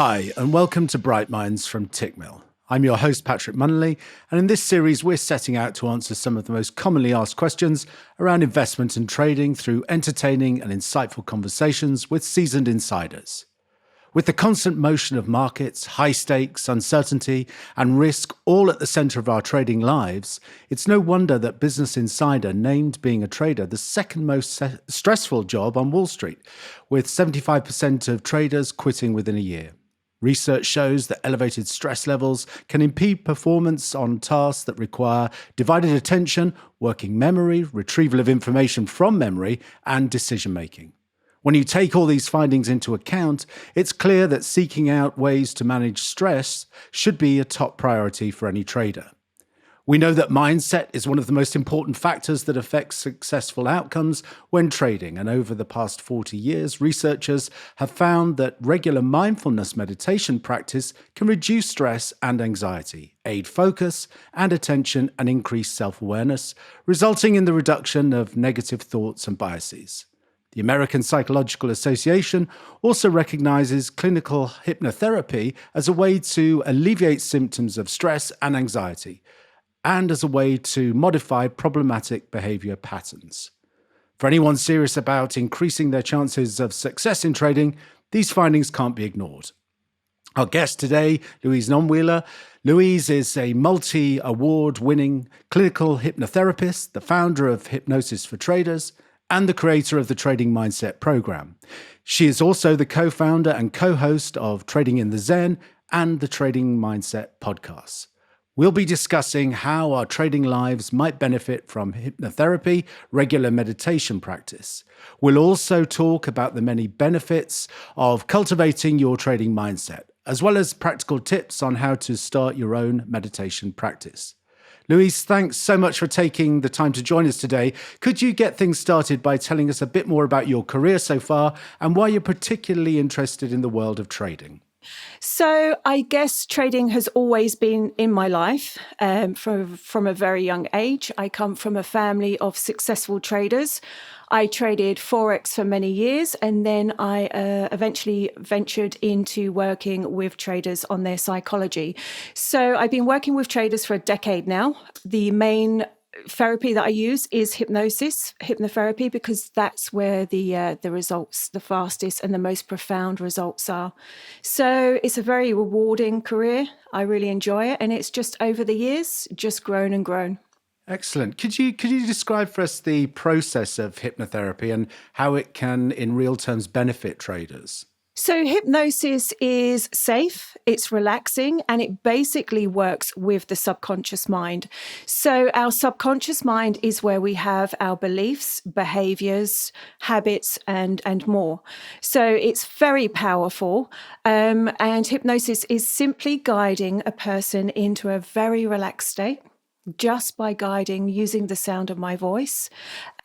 Hi, and welcome to Bright Minds from Tickmill. I'm your host, Patrick Munnelly, and in this series, we're setting out to answer some of the most commonly asked questions around investment and trading through entertaining and insightful conversations with seasoned insiders. With the constant motion of markets, high stakes, uncertainty, and risk all at the centre of our trading lives, it's no wonder that Business Insider named being a trader the second most stressful job on Wall Street, with 75% of traders quitting within a year. Research shows that elevated stress levels can impede performance on tasks that require divided attention, working memory, retrieval of information from memory, and decision-making. When you take all these findings into account, it's clear that seeking out ways to manage stress should be a top priority for any trader. We know that mindset is one of the most important factors that affects successful outcomes when trading, and over the past 40 years, researchers have found that regular mindfulness meditation practice can reduce stress and anxiety, aid focus and attention, and increase self-awareness, resulting in the reduction of negative thoughts and biases. The American Psychological Association also recognizes clinical hypnotherapy as a way to alleviate symptoms of stress and anxiety, and as a way to modify problematic behavior patterns. For anyone serious about increasing their chances of success in trading, these findings can't be ignored. Our guest today, Louise Nonweiler. Louise is a multi-award-winning clinical hypnotherapist, the founder of Hypnosis for Traders, and the creator of the Trading Mindset program. She is also the co-founder and co-host of Trading in the Zen and the Trading Mindset podcast. We'll be discussing how our trading lives might benefit from hypnotherapy, regular meditation practice. We'll also talk about the many benefits of cultivating your trading mindset, as well as practical tips on how to start your own meditation practice. Louise, thanks so much for taking the time to join us today. Could you get things started by telling us a bit more about your career so far and why you're particularly interested in the world of trading? So I guess trading has always been in my life from a very young age. I come from a family of successful traders. I traded Forex for many years, and then I eventually ventured into working with traders on their psychology. So I've been working with traders for a decade now. The main therapy that I use is hypnotherapy, because that's where the results, the fastest and the most profound results are. So it's a very rewarding career. I really enjoy it, and it's just over the years just grown and grown. Excellent. Could you describe for us the process of hypnotherapy and how it can, in real terms, benefit traders? So hypnosis is safe, it's relaxing, and it basically works with the subconscious mind. So our subconscious mind is where we have our beliefs, behaviors, habits, and more. So it's very powerful. And hypnosis is simply guiding a person into a very relaxed state, just by guiding using the sound of my voice.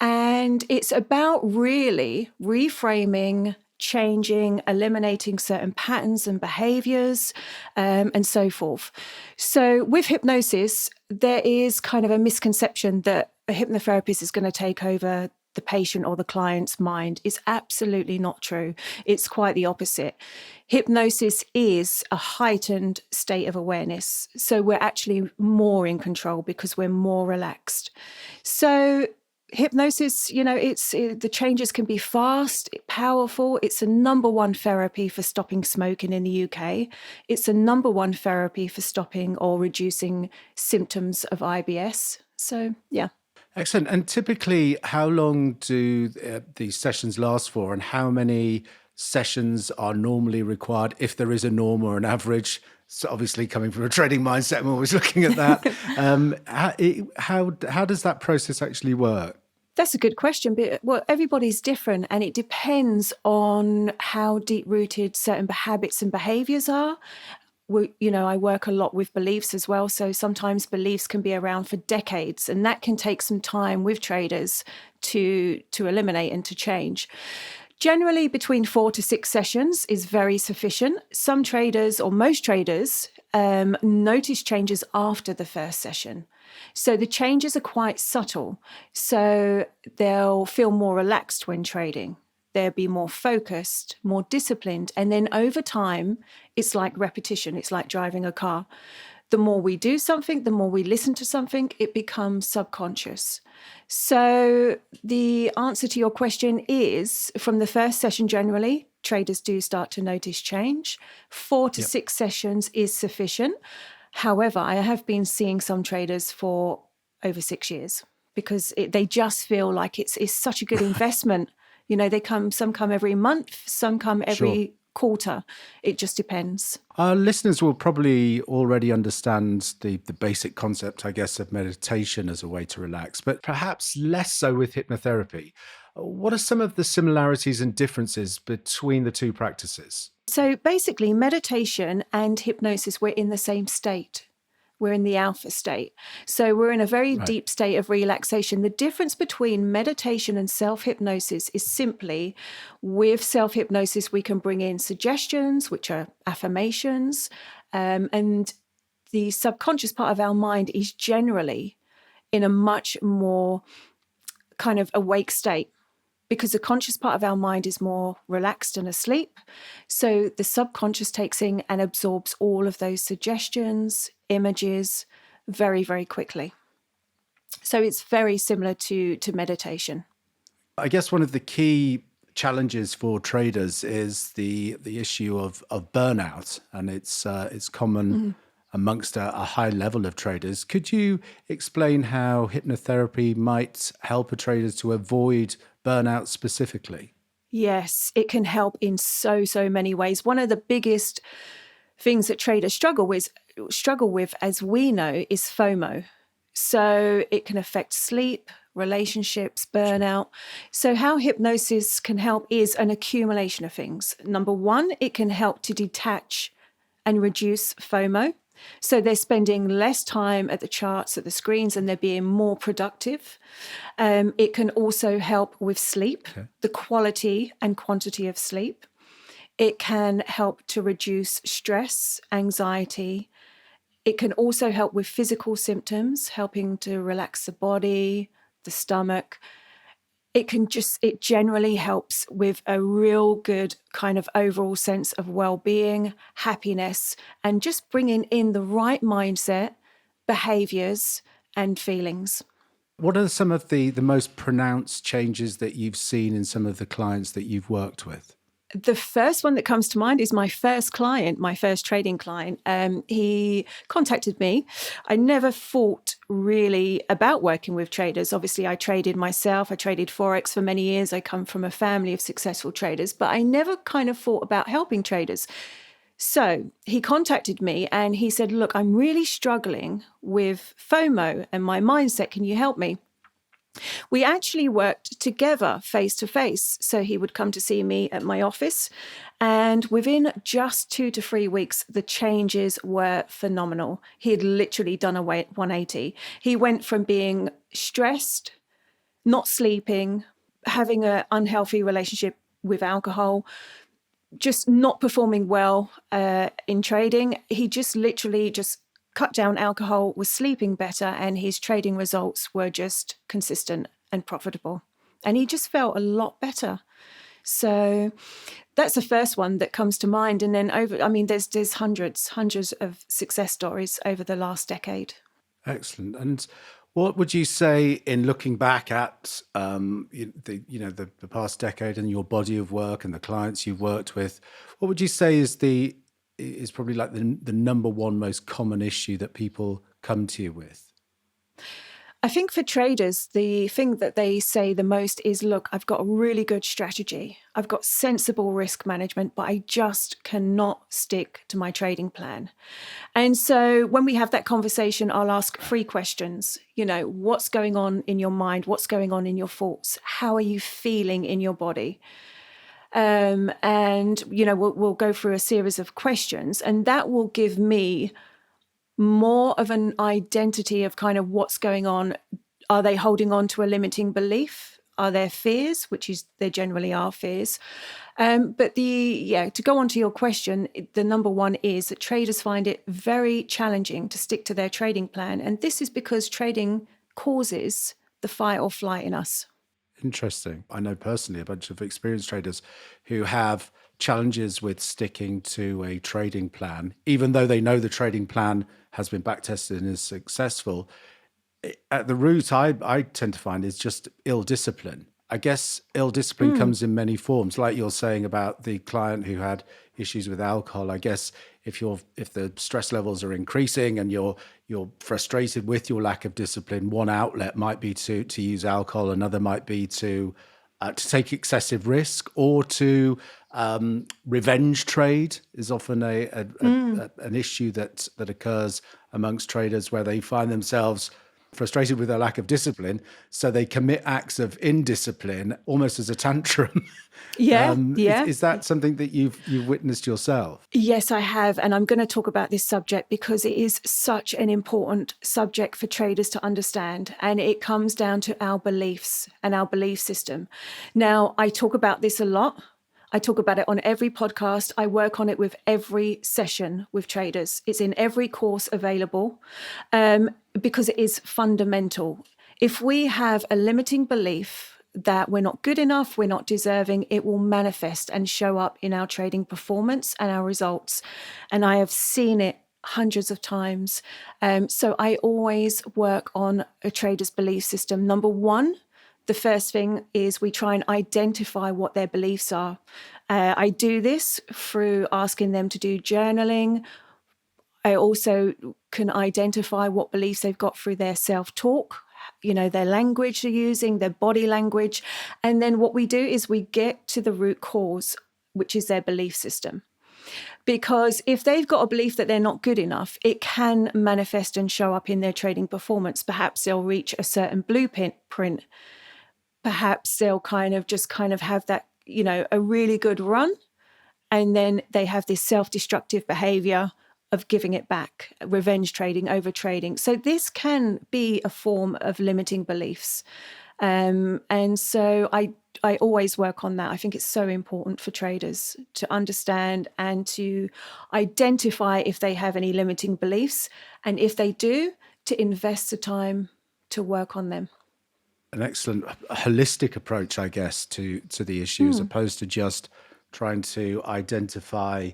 And it's about really reframing, changing, eliminating certain patterns and behaviors, and so forth. So with hypnosis, there is kind of a misconception that a hypnotherapist is going to take over the patient or the client's mind. Is absolutely not true. It's quite the opposite. Hypnosis is a heightened state of awareness. So we're actually more in control because we're more relaxed. So hypnosis, the changes can be fast, powerful. It's a number one therapy for stopping smoking in the UK. It's a number one therapy for stopping or reducing symptoms of IBS. So, yeah. Excellent. And typically, how long do these sessions last for, and how many sessions are normally required, if there is a norm or an average? So obviously, coming from a trading mindset, I'm always looking at that. How does that process actually work? That's a good question. But, well, everybody's different, and it depends on how deep-rooted certain habits and behaviors are. I work a lot with beliefs as well. So sometimes beliefs can be around for decades, and that can take some time with traders to eliminate and to change. Generally, between 4 to 6 sessions is very sufficient. Some traders, or most traders, notice changes after the first session. So the changes are quite subtle. So they'll feel more relaxed when trading. they'll be more focused, more disciplined. And then over time, it's like repetition. It's like driving a car. The more we do something, the more we listen to something, it becomes subconscious. So the answer to your question is, from the first session generally, traders do start to notice change. 4 to 6 sessions is sufficient. However, I have been seeing some traders for over 6 years because they just feel like it's such a good investment. You know, some come every month, some come every quarter. It just depends. Our listeners will probably already understand the basic concept, I guess, of meditation as a way to relax, but perhaps less so with hypnotherapy. What are some of the similarities and differences between the two practices? So basically, meditation and hypnosis, we're in the same state. We're in the alpha state. So we're in a very deep state of relaxation. The difference between meditation and self-hypnosis is simply, with self-hypnosis, we can bring in suggestions, which are affirmations, and the subconscious part of our mind is generally in a much more kind of awake state, because the conscious part of our mind is more relaxed and asleep. So the subconscious takes in and absorbs all of those suggestions, images very, very quickly. So it's very similar to meditation. I guess one of the key challenges for traders is the issue of burnout, and it's common amongst a high level of traders. Could you explain how hypnotherapy might help a trader to avoid burnout specifically? Yes, it can help in so many ways. One of the biggest things that traders struggle with, as we know, is FOMO. So it can affect sleep, relationships, burnout. So how hypnosis can help is an accumulation of things. Number one, it can help to detach and reduce FOMO. So they're spending less time at the charts, at the screens, and they're being more productive. It can also help with sleep, the quality and quantity of sleep. It can help to reduce stress, anxiety. It can also help with physical symptoms, helping to relax the body, the stomach. It generally helps with a real good kind of overall sense of well-being, happiness, and just bringing in the right mindset, behaviors, and feelings. What are some of the most pronounced changes that you've seen in some of the clients that you've worked with? The first one that comes to mind is my first client, my first trading client. He contacted me. I never thought really about working with traders. Obviously, I traded myself. I traded Forex for many years. I come from a family of successful traders, but I never kind of thought about helping traders. So he contacted me and he said, look, I'm really struggling with FOMO and my mindset. Can you help me? We actually worked together face to face. So he would come to see me at my office. And within just 2 to 3 weeks, the changes were phenomenal. He had literally done a 180. He went from being stressed, not sleeping, having an unhealthy relationship with alcohol, just not performing well in trading. He just literally cut down alcohol, was sleeping better, and his trading results were just consistent and profitable. And he just felt a lot better. So that's the first one that comes to mind. And then there's hundreds of success stories over the last decade. Excellent. And what would you say, in looking back at the past decade and your body of work and the clients you've worked with, what would you say is probably like the number one most common issue that people come to you with? I think for traders, the thing that they say the most is, look, I've got a really good strategy. I've got sensible risk management, but I just cannot stick to my trading plan. And so when we have that conversation, I'll ask 3 questions. What's going on in your mind? What's going on in your thoughts? How are you feeling in your body? We'll go through a series of questions, and that will give me more of an identity of kind of what's going on. Are they holding on to a limiting belief? Are there fears, there generally are fears. But to go on to your question, the number one is that traders find it very challenging to stick to their trading plan. And this is because trading causes the fight or flight in us. Interesting. I know personally a bunch of experienced traders who have challenges with sticking to a trading plan, even though they know the trading plan has been backtested and is successful. At the root, I tend to find is just ill discipline. I guess ill discipline comes in many forms, like you're saying about the client who had issues with alcohol. I guess if the stress levels are increasing and you're frustrated with your lack of discipline, one outlet might be to use alcohol, another might be to take excessive risk, or to revenge trade is often an issue that occurs amongst traders, where they find themselves frustrated with their lack of discipline, so they commit acts of indiscipline almost as a tantrum. Yeah, yeah. Is that something that you've witnessed yourself? Yes, I have. And I'm going to talk about this subject because it is such an important subject for traders to understand. And it comes down to our beliefs and our belief system. Now, I talk about this a lot. I talk about it on every podcast. I work on it with every session with traders. It's in every course available because it is fundamental. If we have a limiting belief that we're not good enough, we're not deserving, it will manifest and show up in our trading performance and our results. And I have seen it hundreds of times. So I always work on a trader's belief system. Number one, the first thing is we try and identify what their beliefs are. I do this through asking them to do journaling. I also can identify what beliefs they've got through their self-talk, their language they're using, their body language. And then what we do is we get to the root cause, which is their belief system. Because if they've got a belief that they're not good enough, it can manifest and show up in their trading performance. Perhaps they'll reach a certain blueprint. Perhaps they'll kind of have that, a really good run. And then they have this self-destructive behavior of giving it back, revenge trading, over trading. So this can be a form of limiting beliefs. And so I always work on that. I think it's so important for traders to understand and to identify if they have any limiting beliefs. And if they do, to invest the time to work on them. An excellent holistic approach, I guess, to the issue, as opposed to just trying to identify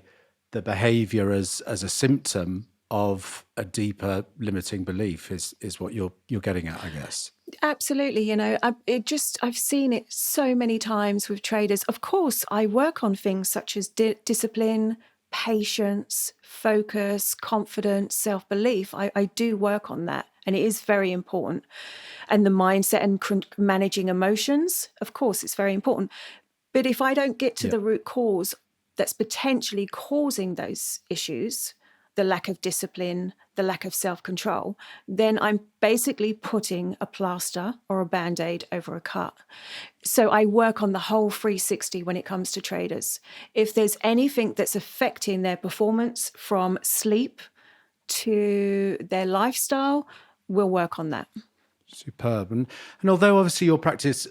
the behavior as a symptom of a deeper limiting belief is what you're getting at, I guess. Absolutely. I've seen it so many times with traders. Of course, I work on things such as discipline, patience, focus, confidence, self-belief. I do work on that, and it is very important. And the mindset and managing emotions, of course, it's very important. But if I don't get to the root cause that's potentially causing those issues, the lack of discipline, the lack of self-control, then I'm basically putting a plaster or a Band-Aid over a cut. So I work on the whole 360 when it comes to traders. If there's anything that's affecting their performance, from sleep to their lifestyle, we'll work on that. Superb. And although obviously your practice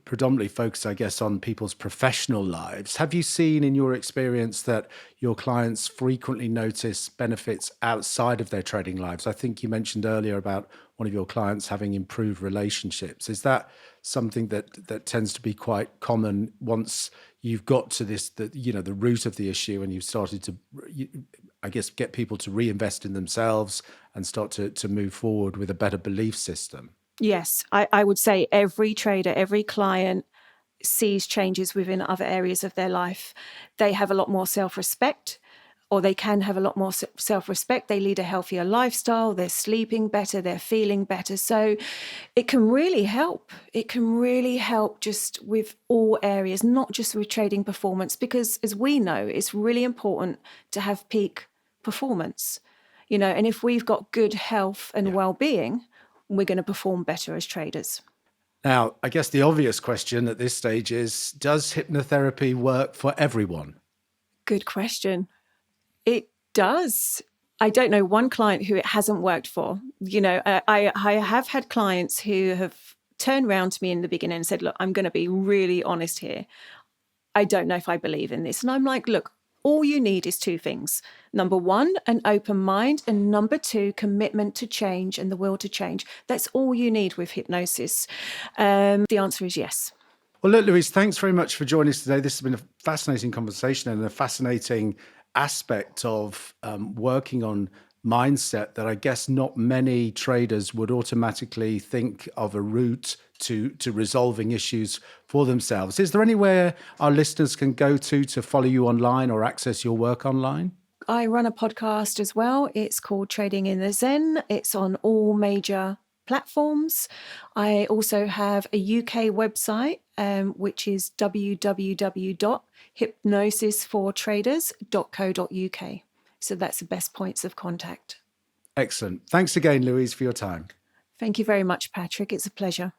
predominantly focuses, I guess, on people's professional lives, have you seen in your experience that your clients frequently notice benefits outside of their trading lives? I think you mentioned earlier about one of your clients having improved relationships. Is that something that tends to be quite common once you've got to the root of the issue, and you've started to, I guess, get people to reinvest in themselves and start to move forward with a better belief system? Yes, I would say every trader, every client sees changes within other areas of their life. They have a lot more self-respect, or they can have a lot more self-respect. They lead a healthier lifestyle. They're sleeping better. They're feeling better. So it can really help. It can really help just with all areas, not just with trading performance, because as we know, it's really important to have peak performance, and if we've got good health and well-being, we're going to perform better as traders. Now, I guess the obvious question at this stage is, does hypnotherapy work for everyone? Good question. It does. I don't know one client who it hasn't worked for. I have had clients who have turned around to me in the beginning and said, look, I'm going to be really honest here. I don't know if I believe in this. And I'm like, look, all you need is two things. Number one, an open mind. And number two, commitment to change and the will to change. That's all you need with hypnosis. The answer is yes. Well, look, Louise, thanks very much for joining us today. This has been a fascinating conversation and a fascinating aspect of working on mindset that I guess not many traders would automatically think of a route to resolving issues for themselves. Is there anywhere our listeners can go to follow you online or access your work online? I run a podcast as well. It's called Trading in the Zen. It's on all major platforms. I also have a UK website, which is www.hypnosisfortraders.co.uk. So that's the best points of contact. Excellent. Thanks again, Louise, for your time. Thank you very much, Patrick. It's a pleasure.